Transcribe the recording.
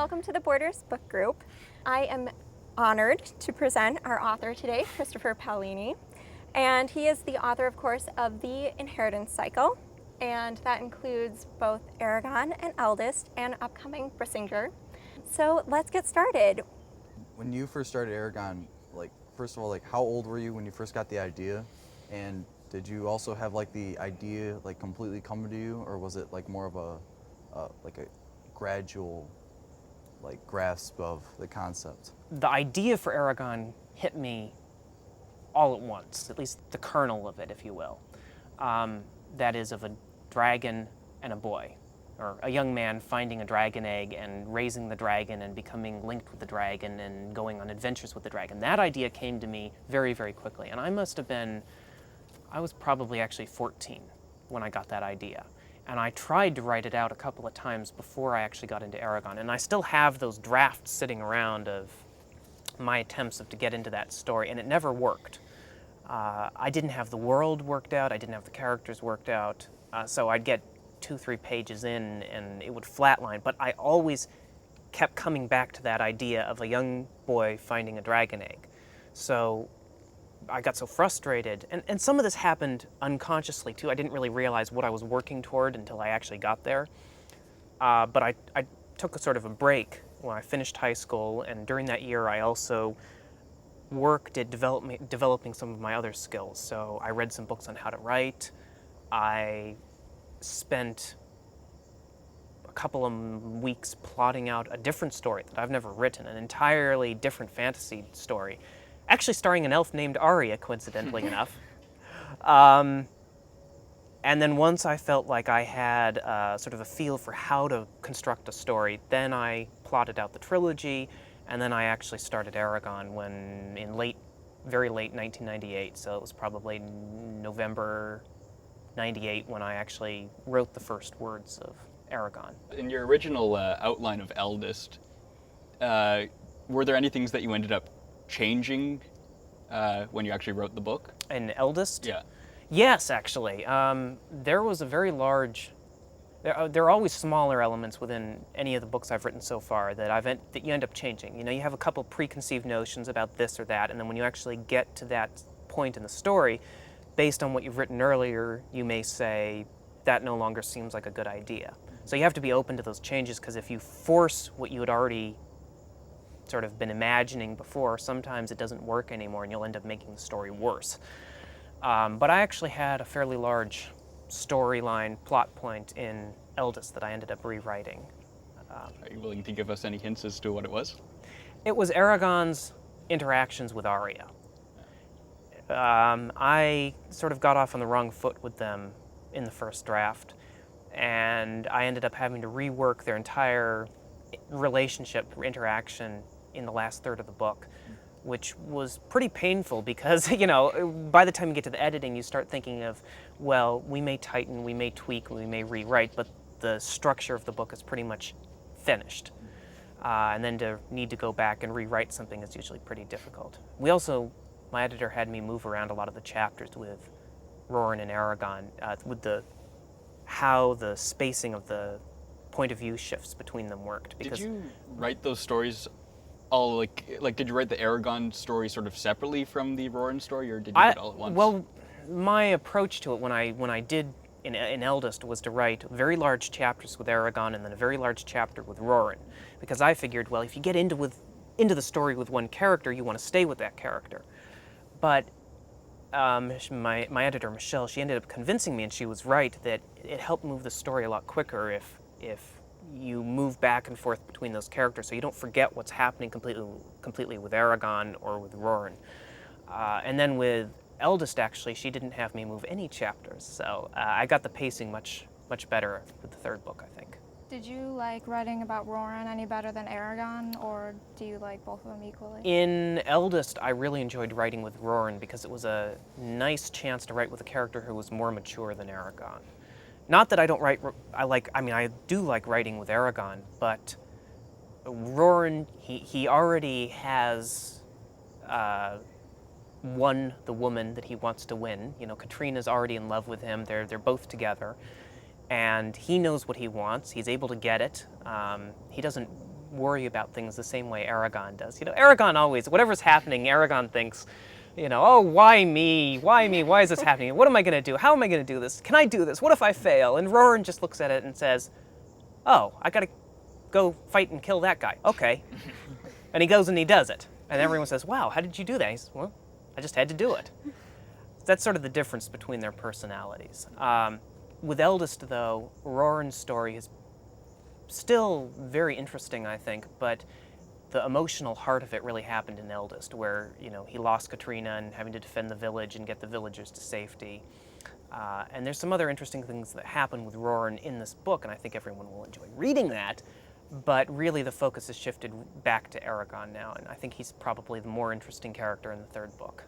welcome to the Borders Book Group. I am honored to present our author today, Christopher Paolini. And he is the author, of course, of The Inheritance Cycle, and that includes both Eragon and Eldest and upcoming Brisingr. So let's get started. When you first started Eragon, first of all, how old were you when you first got the idea? And did you also have the idea completely come to you, or was it more of a gradual grasp of the concept? The idea for Eragon hit me all at once, at least the kernel of it, if you will. That is of a dragon and a boy, or a young man finding a dragon egg and raising the dragon and becoming linked with the dragon and going on adventures with the dragon. That idea came to me very, very quickly, and I was probably actually 14 when I got that idea. And I tried to write it out a couple of times before I actually got into Eragon, and I still have those drafts sitting around of my attempts to get into that story, and it never worked. I didn't have the world worked out, I didn't have the characters worked out, so I'd get 2-3 pages in and it would flatline, but I always kept coming back to that idea of a young boy finding a dragon egg. So I got so frustrated, and some of this happened unconsciously too. I didn't really realize what I was working toward until I actually got there. But I took a sort of a break when I finished high school, and during that year I also worked at developing some of my other skills. So I read some books on how to write. I spent a couple of weeks plotting out a different story that I've never written, an entirely different fantasy story, actually starring an elf named Arya, coincidentally enough. And then once I felt like I had sort of a feel for how to construct a story, then I plotted out the trilogy, and then I actually started Eragon very late 1998, so it was probably November 98 when I actually wrote the first words of Eragon. In your original outline of Eldest, were there any things that you ended up changing when you actually wrote the book? In Eldest? Yeah. Yes, actually. There was a very large... There are always smaller elements within any of the books I've written so far that you end up changing. You know, you have a couple preconceived notions about this or that, and then when you actually get to that point in the story, based on what you've written earlier, you may say, that no longer seems like a good idea. So you have to be open to those changes, because if you force what you had already sort of been imagining before, sometimes it doesn't work anymore and you'll end up making the story worse. But I actually had a fairly large storyline plot point in Eldest that I ended up rewriting. Are you willing to give us any hints as to what it was? It was Eragon's interactions with Arya. I sort of got off on the wrong foot with them in the first draft, and I ended up having to rework their entire relationship, interaction in the last third of the book, which was pretty painful because, you know, by the time you get to the editing, you start thinking of, well, we may tighten, we may tweak, we may rewrite, but the structure of the book is pretty much finished. And then to need to go back and rewrite something is usually pretty difficult. My editor had me move around a lot of the chapters with Roran and Eragon, with how the spacing of the point of view shifts between them worked. Did you write those stories all did you write the Eragon story sort of separately from the Roran story, or did you do it all at once? Well, my approach to it when I did in Eldest was to write very large chapters with Eragon and then a very large chapter with Roran, because I figured, well, if you get into the story with one character, you want to stay with that character. But my editor, Michelle, she ended up convincing me, and she was right, that it helped move the story a lot quicker if you move back and forth between those characters, so you don't forget what's happening completely with Eragon or with Roran. And then with Eldest, actually, she didn't have me move any chapters, so I got the pacing much better with the third book, I think. Did you like writing about Roran any better than Eragon, or do you like both of them equally? In Eldest, I really enjoyed writing with Roran because it was a nice chance to write with a character who was more mature than Eragon. Not that I don't write, I do like writing with Eragon, but Roran, he already has won the woman that he wants to win. You know, Katrina's already in love with him, they're both together. And he knows what he wants. He's able to get it. He doesn't worry about things the same way Eragon does. Eragon always, whatever's happening, Eragon thinks, oh, why me? Why me? Why is this happening? What am I going to do? How am I going to do this? Can I do this? What if I fail? And Roran just looks at it and says, oh, I got to go fight and kill that guy. Okay. And he goes and he does it. And everyone says, wow, how did you do that? He says, well, I just had to do it. That's sort of the difference between their personalities. With Eldest, though, Roran's story is still very interesting, I think, but the emotional heart of it really happened in Eldest, where he lost Katrina and having to defend the village and get the villagers to safety. And there's some other interesting things that happen with Roran in this book, and I think everyone will enjoy reading that. But really, the focus has shifted back to Eragon now, and I think he's probably the more interesting character in the third book.